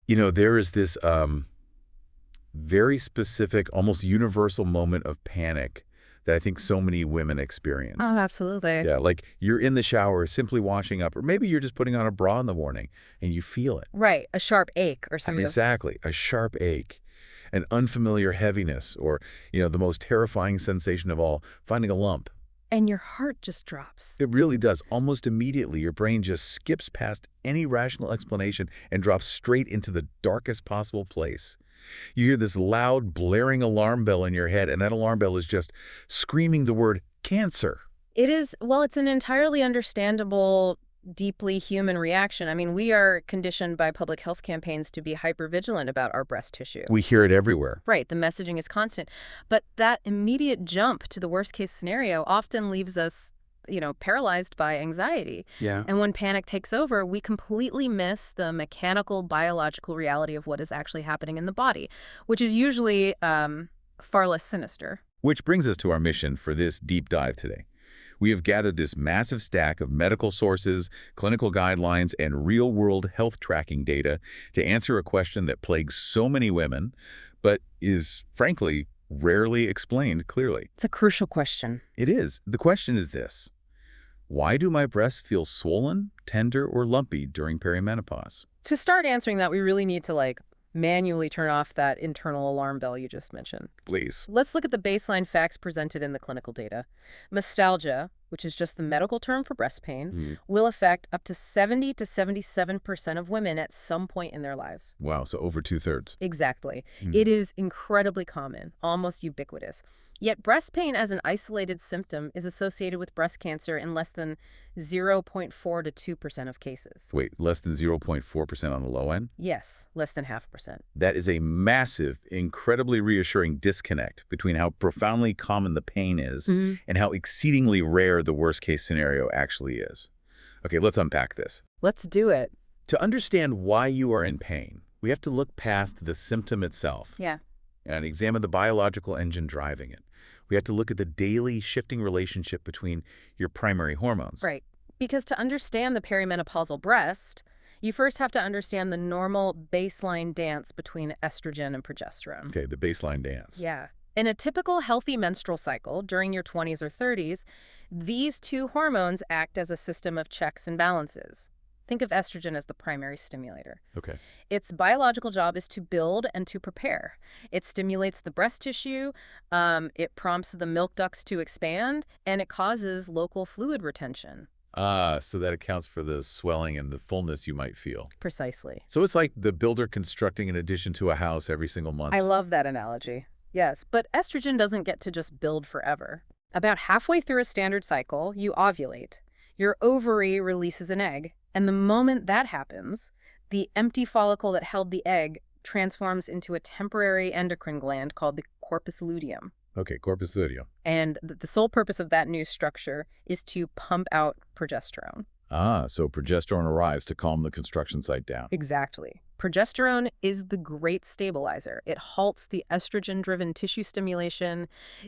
There is this very specific, almost universal moment of panic that I think so many women experience. Oh, absolutely. Yeah, like you're in the shower, simply washing up, or maybe you're just putting on a bra in the morning and you feel it. Right, a sharp ache or something. Exactly. A sharp ache, an unfamiliar heaviness, or, the most terrifying sensation of all, finding a lump. And your heart just drops. It really does. Almost immediately, your brain just skips past any rational explanation and drops straight into the darkest possible place. You hear this loud, blaring alarm bell in your head, and that alarm bell is just screaming the word cancer. It is, well, it's an entirely understandable, deeply human reaction. I mean, we are conditioned by public health campaigns to be hypervigilant about our breast tissue. We hear it everywhere. Right, the messaging is constant. But that immediate jump to the worst case scenario often leaves us, paralyzed by anxiety. Yeah. And when panic takes over, we completely miss the mechanical, biological reality of what is actually happening in the body, which is usually far less sinister. Which brings us to our mission for this deep dive today. We have gathered this massive stack of medical sources, clinical guidelines, and real-world health tracking data to answer a question that plagues so many women, but is, frankly, rarely explained clearly. It's a crucial question. It is. The question is this: why do my breasts feel swollen, tender, or lumpy during perimenopause? To start answering that, we really need to, manually turn off that internal alarm bell you just mentioned. Please. Let's look at the baseline facts presented in the clinical data. Mastalgia, which is just the medical term for breast pain, will affect up to 70 to 77% of women at some point in their lives. Wow, so over 2/3. Exactly. It is incredibly common, almost ubiquitous. Yet breast pain as an isolated symptom is associated with breast cancer in less than 0.4 to 2% of cases. Wait, less than 0.4% on the low end? Yes, less than 0.5%. That is a massive, incredibly reassuring disconnect between how profoundly common the pain is and how exceedingly rare the worst-case scenario actually is. Okay, let's unpack this. Let's do it. To understand why you are in pain, we have to look past the symptom itself Yeah. and examine the biological engine driving it. We have to look at the daily shifting relationship between your primary hormones. Right. Because to understand the perimenopausal breast, you first have to understand the normal baseline dance between estrogen and progesterone. Okay, the baseline dance. Yeah. In a typical healthy menstrual cycle during your 20s or 30s, these two hormones act as a system of checks and balances. Think of estrogen as the primary stimulator. Okay. Its biological job is to build and to prepare. It stimulates the breast tissue, it prompts the milk ducts to expand, and it causes local fluid retention. So that accounts for the swelling and the fullness you might feel. Precisely. So it's like the builder constructing an addition to a house every single month. I love that analogy. Yes, but estrogen doesn't get to just build forever. About halfway through a standard cycle, you ovulate. Your ovary releases an egg, and the moment that happens, the empty follicle that held the egg transforms into a temporary endocrine gland called the corpus luteum. Okay, corpus luteum. And the sole purpose of that new structure is to pump out progesterone. So progesterone arrives to calm the construction site down. Exactly. Progesterone is the great stabilizer. It halts the estrogen-driven tissue stimulation.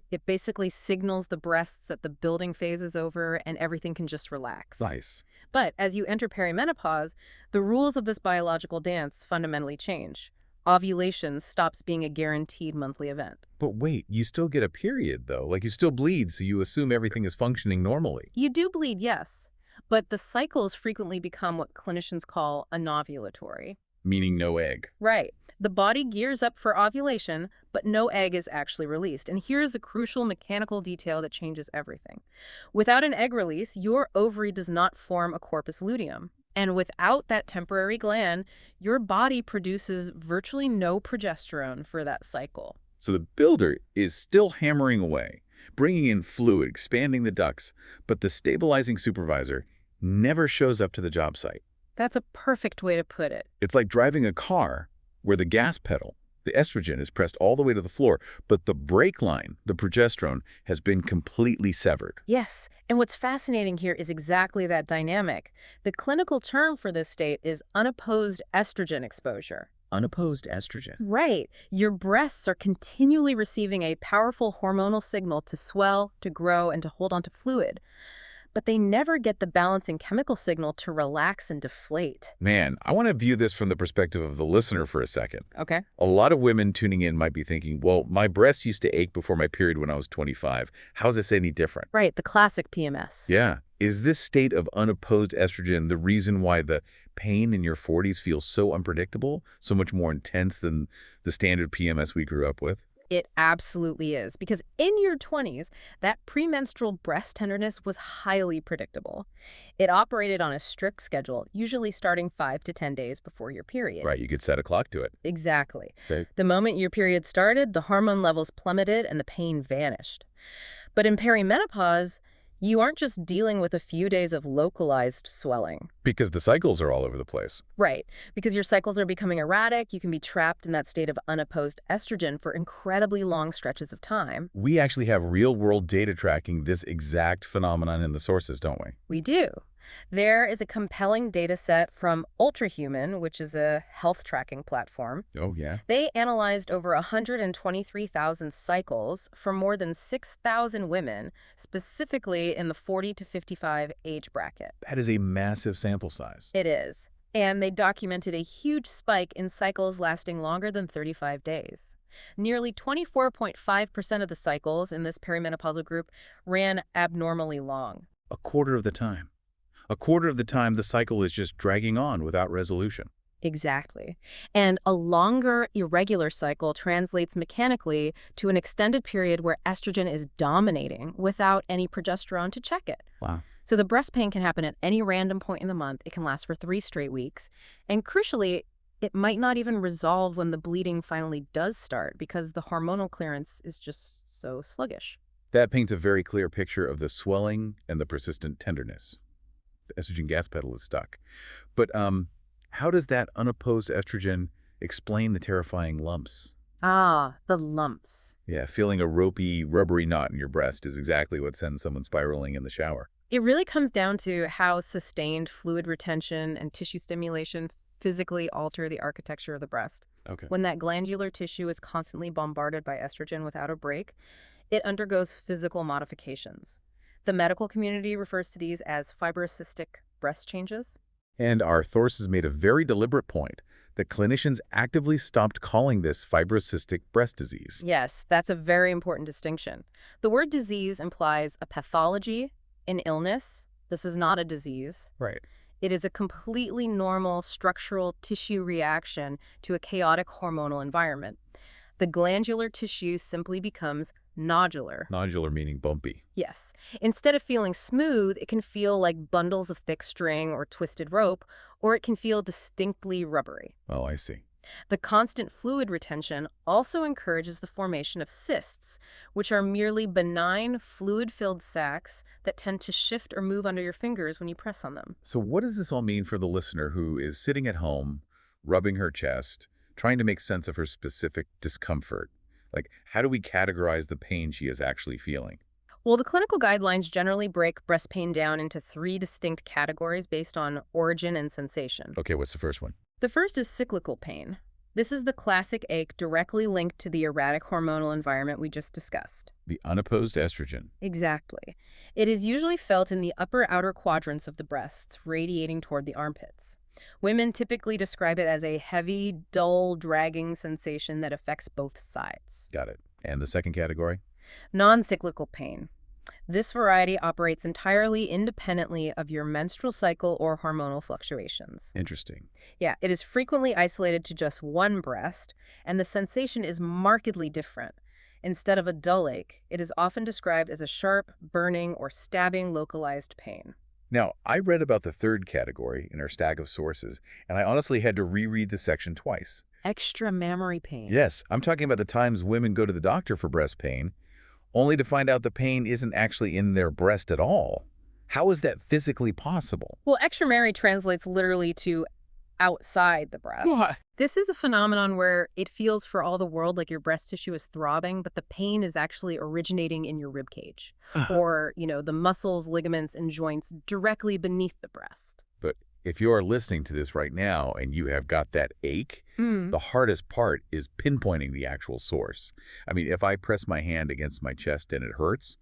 It basically signals the breasts that the building phase is over and everything can just relax. Nice. But as you enter perimenopause, the rules of this biological dance fundamentally change. Ovulation stops being a guaranteed monthly event. But wait, you still get a period, though. Like, you still bleed, so you assume everything is functioning normally. You do bleed, yes, but the cycles frequently become what clinicians call anovulatory. Meaning no egg. Right. The body gears up for ovulation, but no egg is actually released. And here's the crucial mechanical detail that changes everything. Without an egg release, your ovary does not form a corpus luteum. And without that temporary gland, your body produces virtually no progesterone for that cycle. So the builder is still hammering away, bringing in fluid, expanding the ducts, but the stabilizing supervisor never shows up to the job site. That's a perfect way to put it. It's like driving a car where the gas pedal, the estrogen, is pressed all the way to the floor, but the brake line, the progesterone, has been completely severed. Yes, and what's fascinating here is exactly that dynamic. The clinical term for this state is unopposed estrogen exposure. Unopposed estrogen. Right. Your breasts are continually receiving a powerful hormonal signal to swell, to grow, and to hold on to fluid. but they never get the balancing chemical signal to relax and deflate. Man, I want to view this from the perspective of the listener for a second. Okay. A lot of women tuning in might be thinking, well, my breasts used to ache before my period when I was 25. How's this any different? Right, the classic PMS. Yeah. Is this state of unopposed estrogen the reason why the pain in your 40s feels so unpredictable, so much more intense than the standard PMS we grew up with? It absolutely is, because in your 20s, that premenstrual breast tenderness was highly predictable. It operated on a strict schedule, usually starting 5 to 10 days before your period. Right, you could set a clock to it. Exactly. Okay. The moment your period started, the hormone levels plummeted and the pain vanished. But in perimenopause, you aren't just dealing with a few days of localized swelling. Because the cycles are all over the place. Right, because your cycles are becoming erratic, you can be trapped in that state of unopposed estrogen for incredibly long stretches of time. We actually have real-world data tracking this exact phenomenon in the sources, don't we? We do. There is a compelling data set from Ultrahuman, which is a health tracking platform. Oh, yeah? They analyzed over 123,000 cycles from more than 6,000 women, specifically in the 40 to 55 age bracket. That is a massive sample size. It is. And they documented a huge spike in cycles lasting longer than 35 days. Nearly 24.5% of the cycles in this perimenopausal group ran abnormally long. A quarter of the time. A quarter of the time, the cycle is just dragging on without resolution. Exactly. And a longer, irregular cycle translates mechanically to an extended period where estrogen is dominating without any progesterone to check it. Wow. So the breast pain can happen at any random point in the month. It can last for 3 straight weeks. And crucially, it might not even resolve when the bleeding finally does start because the hormonal clearance is just so sluggish. That paints a very clear picture of the swelling and the persistent tenderness. The estrogen gas pedal is stuck. But how does that unopposed estrogen explain the terrifying lumps? Ah, the lumps. Yeah, feeling a ropey, rubbery knot in your breast is exactly what sends someone spiraling in the shower. It really comes down to how sustained fluid retention and tissue stimulation physically alter the architecture of the breast. Okay. When that glandular tissue is constantly bombarded by estrogen without a break, it undergoes physical modifications. The medical community refers to these as fibrocystic breast changes. And our sources made a very deliberate point that clinicians actively stopped calling this fibrocystic breast disease. Yes, that's a very important distinction. The word disease implies a pathology, an illness. This is not a disease. Right. It is a completely normal structural tissue reaction to a chaotic hormonal environment. The glandular tissue simply becomes nodular. Nodular meaning bumpy. Yes. Instead of feeling smooth, it can feel like bundles of thick string or twisted rope, or it can feel distinctly rubbery. Oh, I see. The constant fluid retention also encourages the formation of cysts, which are merely benign, fluid-filled sacs that tend to shift or move under your fingers when you press on them. So what does this all mean for the listener who is sitting at home, rubbing her chest, trying to make sense of her specific discomfort? Like, how do we categorize the pain she is actually feeling? Well, the clinical guidelines generally break breast pain down into 3 distinct categories based on origin and sensation. Okay, what's the first one? The first is cyclical pain. This is the classic ache directly linked to the erratic hormonal environment we just discussed. The unopposed estrogen. Exactly. It is usually felt in the upper outer quadrants of the breasts, radiating toward the armpits. Women typically describe it as a heavy, dull, dragging sensation that affects both sides. Got it. And the second category? Non-cyclical pain. This variety operates entirely independently of your menstrual cycle or hormonal fluctuations. Interesting. Yeah, it is frequently isolated to just one breast, and the sensation is markedly different. Instead of a dull ache, it is often described as a sharp, burning, or stabbing localized pain. Now, I read about the third category in our stack of sources, and I honestly had to reread the section twice. Extra mammary pain. Yes, I'm talking about the times women go to the doctor for breast pain, only to find out the pain isn't actually in their breast at all. How is that physically possible? Well, extramemory translates literally to outside the breast. What? This is a phenomenon where it feels for all the world like your breast tissue is throbbing, but the pain is actually originating in your rib cage or, the muscles, ligaments, and joints directly beneath the breast. But if you are listening to this right now and you have got that ache, the hardest part is pinpointing the actual source. I mean, if I press my hand against my chest and it hurts,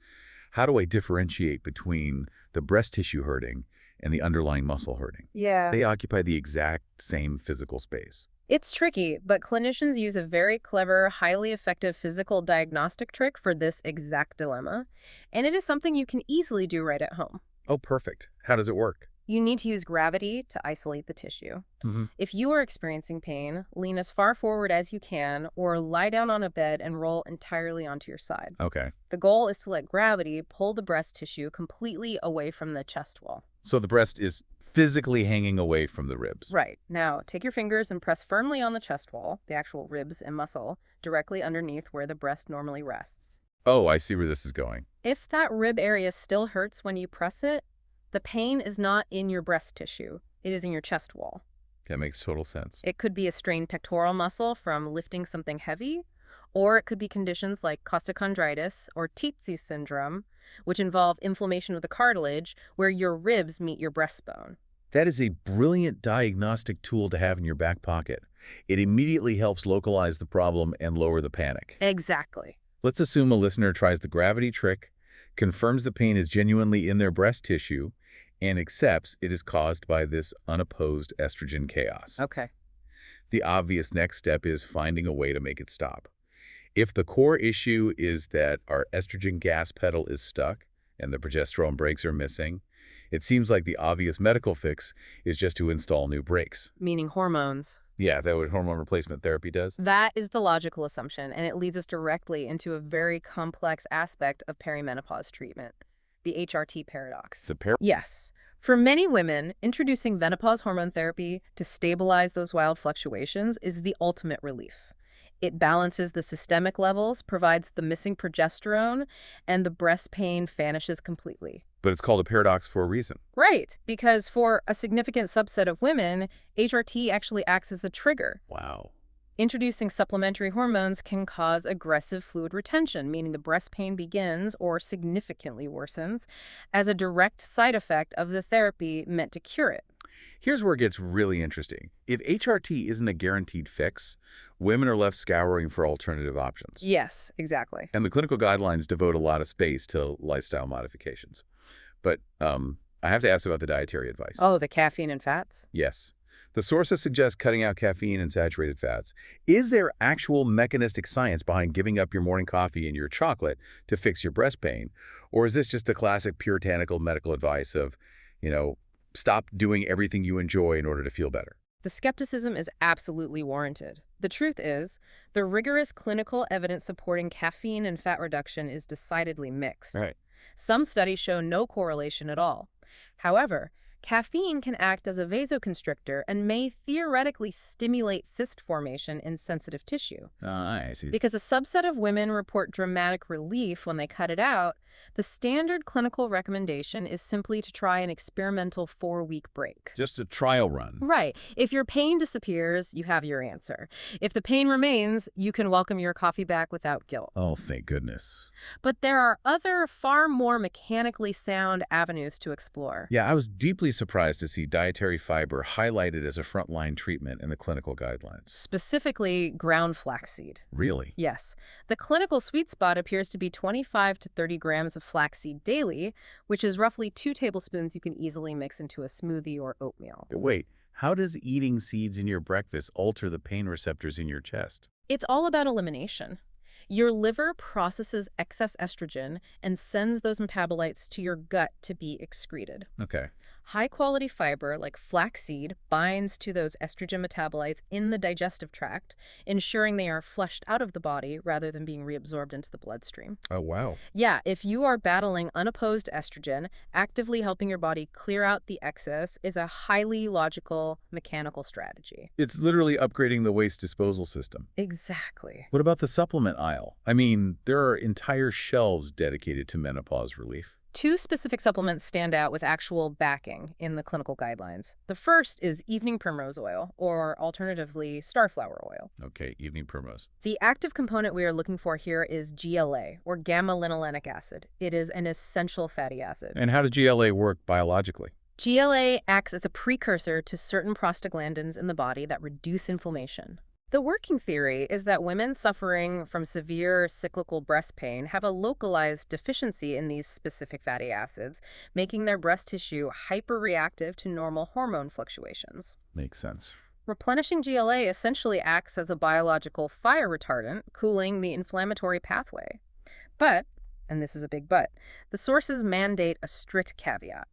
How do I differentiate between the breast tissue hurting and the underlying muscle hurting? Yeah. They occupy the exact same physical space. It's tricky, but clinicians use a very clever, highly effective physical diagnostic trick for this exact dilemma, and it is something you can easily do right at home. Oh, perfect. How does it work? You need to use gravity to isolate the tissue. Mm-hmm. If you are experiencing pain, lean as far forward as you can or lie down on a bed and roll entirely onto your side. Okay. The goal is to let gravity pull the breast tissue completely away from the chest wall. So the breast is physically hanging away from the ribs. Right. Now, take your fingers and press firmly on the chest wall, the actual ribs and muscle, directly underneath where the breast normally rests. Oh, I see where this is going. If that rib area still hurts when you press it, the pain is not in your breast tissue. It is in your chest wall. That makes total sense. It could be a strained pectoral muscle from lifting something heavy, or it could be conditions like costochondritis or Tietze syndrome, which involve inflammation of the cartilage where your ribs meet your breastbone. That is a brilliant diagnostic tool to have in your back pocket. It immediately helps localize the problem and lower the panic. Exactly. Let's assume a listener tries the gravity trick, confirms the pain is genuinely in their breast tissue, and accepts it is caused by this unopposed estrogen chaos. Okay. The obvious next step is finding a way to make it stop. If the core issue is that our estrogen gas pedal is stuck and the progesterone brakes are missing, it seems like the obvious medical fix is just to install new brakes. Meaning hormones. Yeah, that what hormone replacement therapy does. That is the logical assumption, and it leads us directly into a very complex aspect of perimenopause treatment, the HRT paradox. Yes. For many women, introducing menopause hormone therapy to stabilize those wild fluctuations is the ultimate relief. It balances the systemic levels, provides the missing progesterone, and the breast pain vanishes completely. But it's called a paradox for a reason. Right, because for a significant subset of women, HRT actually acts as the trigger. Wow. Introducing supplementary hormones can cause aggressive fluid retention, meaning the breast pain begins or significantly worsens as a direct side effect of the therapy meant to cure it. Here's where it gets really interesting. If HRT isn't a guaranteed fix, women are left scouring for alternative options. Yes, exactly. And the clinical guidelines devote a lot of space to lifestyle modifications. But I have to ask about the dietary advice. Oh, the caffeine and fats? Yes. The sources suggest cutting out caffeine and saturated fats. Is there actual mechanistic science behind giving up your morning coffee and your chocolate to fix your breast pain? Or is this just the classic puritanical medical advice of, stop doing everything you enjoy in order to feel better? The skepticism is absolutely warranted. The truth is, the rigorous clinical evidence supporting caffeine and fat reduction is decidedly mixed. Right. Some studies show no correlation at all. However, caffeine can act as a vasoconstrictor and may theoretically stimulate cyst formation in sensitive tissue. I see. Because a subset of women report dramatic relief when they cut it out, the standard clinical recommendation is simply to try an experimental 4-week break. Just a trial run. Right. If your pain disappears, you have your answer. If the pain remains, you can welcome your coffee back without guilt. Oh, thank goodness. But there are other, far more mechanically sound avenues to explore. Yeah, I was deeply surprised to see dietary fiber highlighted as a frontline treatment in the clinical guidelines. Specifically, ground flaxseed. Really? Yes. The clinical sweet spot appears to be 25 to 30 grams of flaxseed daily, which is roughly 2 tablespoons you can easily mix into a smoothie or oatmeal. Wait, how does eating seeds in your breakfast alter the pain receptors in your chest? It's all about elimination. Your liver processes excess estrogen and sends those metabolites to your gut to be excreted. Okay. High-quality fiber like flaxseed binds to those estrogen metabolites in the digestive tract, ensuring they are flushed out of the body rather than being reabsorbed into the bloodstream. Oh, wow. Yeah, if you are battling unopposed estrogen, actively helping your body clear out the excess is a highly logical, mechanical strategy. It's literally upgrading the waste disposal system. Exactly. What about the supplement aisle? I mean, there are entire shelves dedicated to menopause relief. 2 specific supplements stand out with actual backing in the clinical guidelines. The first is evening primrose oil, or alternatively, starflower oil. Okay, evening primrose. The active component we are looking for here is GLA, or gamma-linolenic acid. It is an essential fatty acid. And how does GLA work biologically? GLA acts as a precursor to certain prostaglandins in the body that reduce inflammation. The working theory is that women suffering from severe cyclical breast pain have a localized deficiency in these specific fatty acids, making their breast tissue hyperreactive to normal hormone fluctuations. Makes sense. Replenishing GLA essentially acts as a biological fire retardant, cooling the inflammatory pathway. But, and this is a big but, the sources mandate a strict caveat.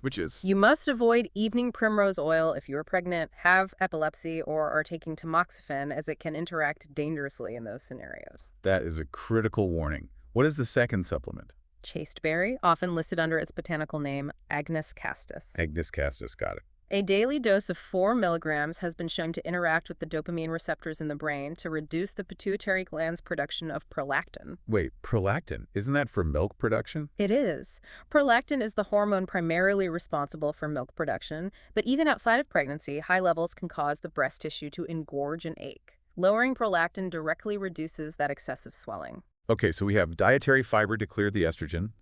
Which is? You must avoid evening primrose oil if you're pregnant, have epilepsy, or are taking tamoxifen, as it can interact dangerously in those scenarios. That is a critical warning. What is the second supplement? Chasteberry, often listed under its botanical name, Agnus castus. Agnus castus, got it. A daily dose of 4 milligrams has been shown to interact with the dopamine receptors in the brain to reduce the pituitary gland's production of prolactin. Wait, prolactin, isn't that for milk production? It is. Prolactin is the hormone primarily responsible for milk production, but even outside of pregnancy, high levels can cause the breast tissue to engorge and ache. Lowering prolactin directly reduces that excessive swelling. Okay, so we have dietary fiber to clear the estrogen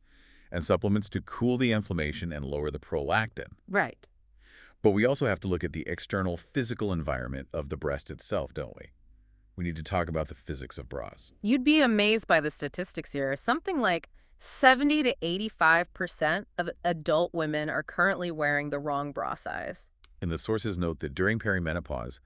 and supplements to cool the inflammation and lower the prolactin. Right. But we also have to look at the external physical environment of the breast itself, don't we? We need to talk about the physics of bras. You'd be amazed by the statistics here. Something like 70 to 85% of adult women are currently wearing the wrong bra size. And the sources note that during perimenopause,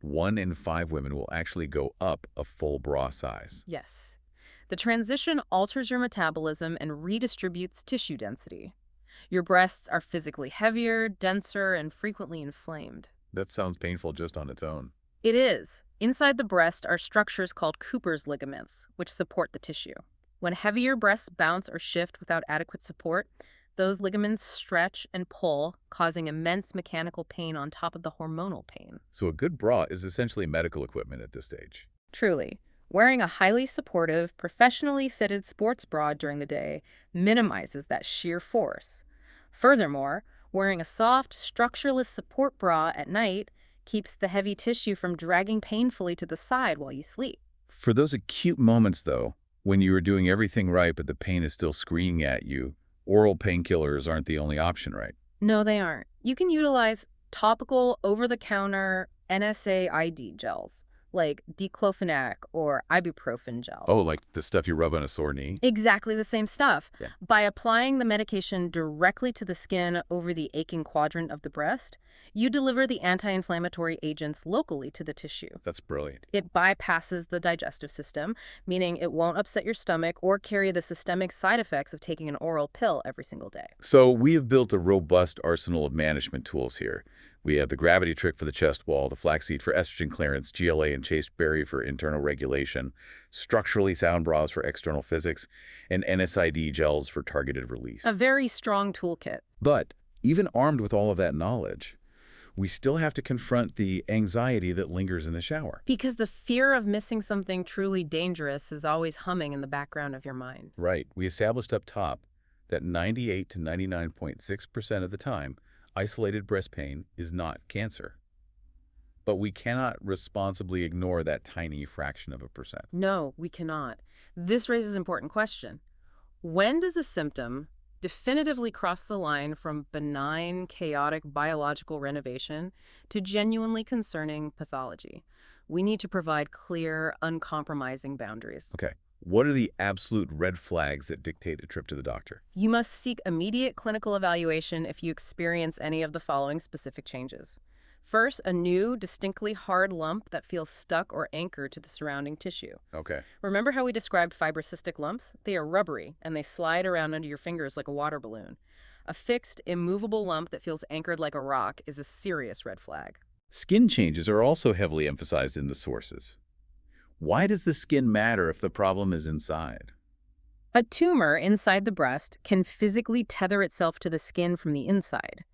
1 in 5 women will actually go up a full bra size. Yes. The transition alters your metabolism and redistributes tissue density. Your breasts are physically heavier, denser, and frequently inflamed. That sounds painful just on its own. It is. Inside the breast are structures called Cooper's ligaments, which support the tissue. When heavier breasts bounce or shift without adequate support, those ligaments stretch and pull, causing immense mechanical pain on top of the hormonal pain. So a good bra is essentially medical equipment at this stage. Truly. Wearing a highly supportive, professionally fitted sports bra during the day minimizes that sheer force. Furthermore, wearing a soft, structureless support bra at night keeps the heavy tissue from dragging painfully to the side while you sleep. For those acute moments, though, when you are doing everything right but the pain is still screaming at you, oral painkillers aren't the only option, right? No, they aren't. You can utilize topical, over-the-counter NSAID gels, like diclofenac or ibuprofen gel. Oh, like the stuff you rub on a sore knee? Exactly the same stuff. Yeah. By applying the medication directly to the skin over the aching quadrant of the breast, you deliver the anti-inflammatory agents locally to the tissue. That's brilliant. It bypasses the digestive system, meaning it won't upset your stomach or carry the systemic side effects of taking an oral pill every single day. So we have built a robust arsenal of management tools here. We have the gravity trick for the chest wall, the flaxseed for estrogen clearance, GLA and chasteberry for internal regulation, structurally sound bras for external physics, and NSAID gels for targeted relief. A very strong toolkit. But even armed with all of that knowledge, we still have to confront the anxiety that lingers in the shower. Because the fear of missing something truly dangerous is always humming in the background of your mind. Right. We established up top that 98 to 99.6% of the time, isolated breast pain is not cancer. But we cannot responsibly ignore that tiny fraction of a percent. No, we cannot. This raises an important question. When does a symptom definitively cross the line from benign, chaotic biological renovation to genuinely concerning pathology? We need to provide clear, uncompromising boundaries. Okay. What are the absolute red flags that dictate a trip to the doctor? You must seek immediate clinical evaluation if you experience any of the following specific changes. First, a new, distinctly hard lump that feels stuck or anchored to the surrounding tissue. Okay. Remember how we described fibrocystic lumps? They are rubbery, and they slide around under your fingers like a water balloon. A fixed, immovable lump that feels anchored like a rock is a serious red flag. Skin changes are also heavily emphasized in the sources. Why does the skin matter if the problem is inside? A tumor inside the breast can physically tether itself to the skin from the inside.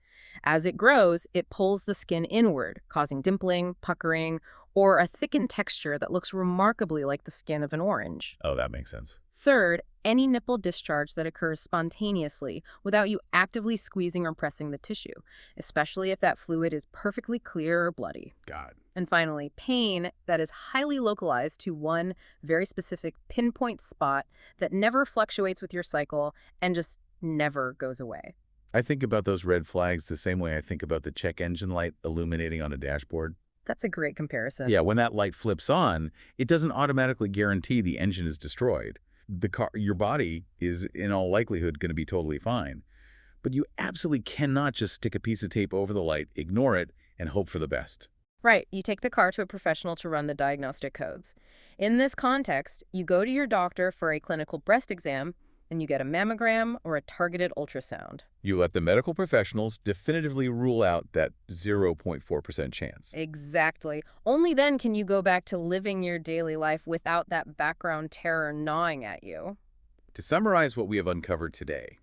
As it grows, it pulls the skin inward, causing dimpling, puckering, or a thickened texture that looks remarkably like the skin of an orange. Oh, that makes sense. Third, any nipple discharge that occurs spontaneously without you actively squeezing or pressing the tissue, especially if that fluid is perfectly clear or bloody. God. And finally, pain that is highly localized to one very specific pinpoint spot that never fluctuates with your cycle and just never goes away. I think about those red flags the same way I think about the check engine light illuminating on a dashboard. That's a great comparison. Yeah, when that light flips on, it doesn't automatically guarantee the engine is destroyed. Your body is, in all likelihood, going to be totally fine. But you absolutely cannot just stick a piece of tape over the light, ignore it, and hope for the best. Right, you take the car to a professional to run the diagnostic codes. In this context, you go to your doctor for a clinical breast exam, and you get a mammogram or a targeted ultrasound. You let the medical professionals definitively rule out that 0.4% chance. Exactly. Only then can you go back to living your daily life without that background terror gnawing at you. To summarize what we have uncovered today,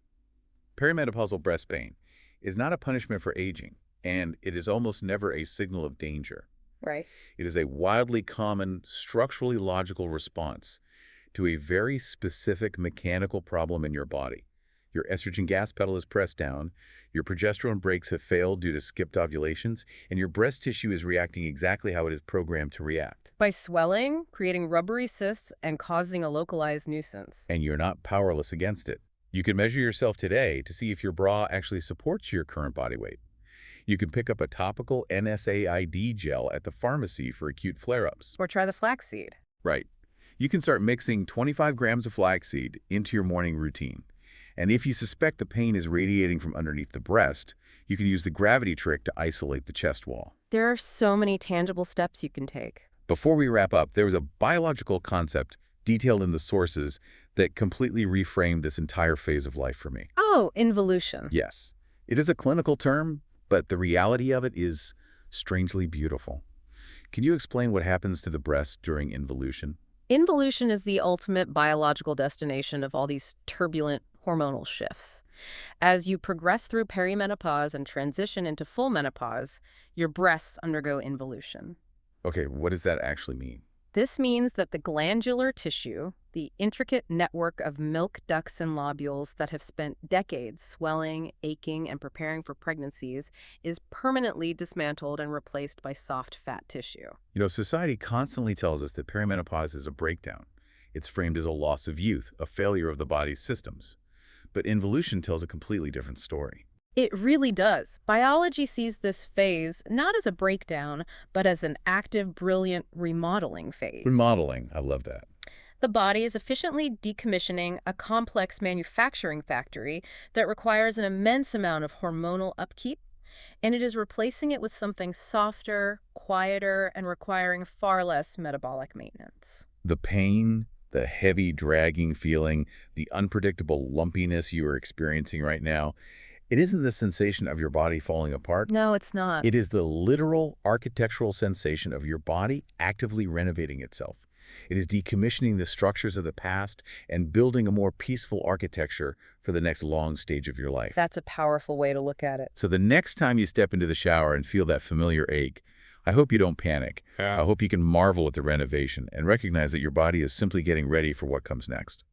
perimenopausal breast pain is not a punishment for aging, and it is almost never a signal of danger. Right. It is a wildly common, structurally logical response to a very specific mechanical problem in your body. Your estrogen gas pedal is pressed down, your progesterone brakes have failed due to skipped ovulations, and your breast tissue is reacting exactly how it is programmed to react. By swelling, creating rubbery cysts, and causing a localized nuisance. And you're not powerless against it. You can measure yourself today to see if your bra actually supports your current body weight. You can pick up a topical NSAID gel at the pharmacy for acute flare-ups. Or try the flaxseed. Right. You can start mixing 25 grams of flaxseed into your morning routine. And if you suspect the pain is radiating from underneath the breast, you can use the gravity trick to isolate the chest wall. There are so many tangible steps you can take. Before we wrap up, there was a biological concept detailed in the sources that completely reframed this entire phase of life for me. Oh, involution. Yes, it is a clinical term, but the reality of it is strangely beautiful. Can you explain what happens to the breast during involution? Involution is the ultimate biological destination of all these turbulent hormonal shifts. As you progress through perimenopause and transition into full menopause, your breasts undergo involution. Okay, what does that actually mean? This means that the glandular tissue, the intricate network of milk ducts and lobules that have spent decades swelling, aching, and preparing for pregnancies, is permanently dismantled and replaced by soft fat tissue. You know, society constantly tells us that perimenopause is a breakdown. It's framed as a loss of youth, a failure of the body's systems. But involution tells a completely different story. It really does. Biology sees this phase not as a breakdown, but as an active, brilliant remodeling phase. Remodeling, I love that. The body is efficiently decommissioning a complex manufacturing factory that requires an immense amount of hormonal upkeep, and it is replacing it with something softer, quieter, and requiring far less metabolic maintenance. The pain, the heavy, dragging feeling, the unpredictable lumpiness you are experiencing right now, it isn't the sensation of your body falling apart. No, it's not. It is the literal architectural sensation of your body actively renovating itself. It is decommissioning the structures of the past and building a more peaceful architecture for the next long stage of your life. That's a powerful way to look at it. So the next time you step into the shower and feel that familiar ache, I hope you don't panic. I hope you can marvel at the renovation and recognize that your body is simply getting ready for what comes next.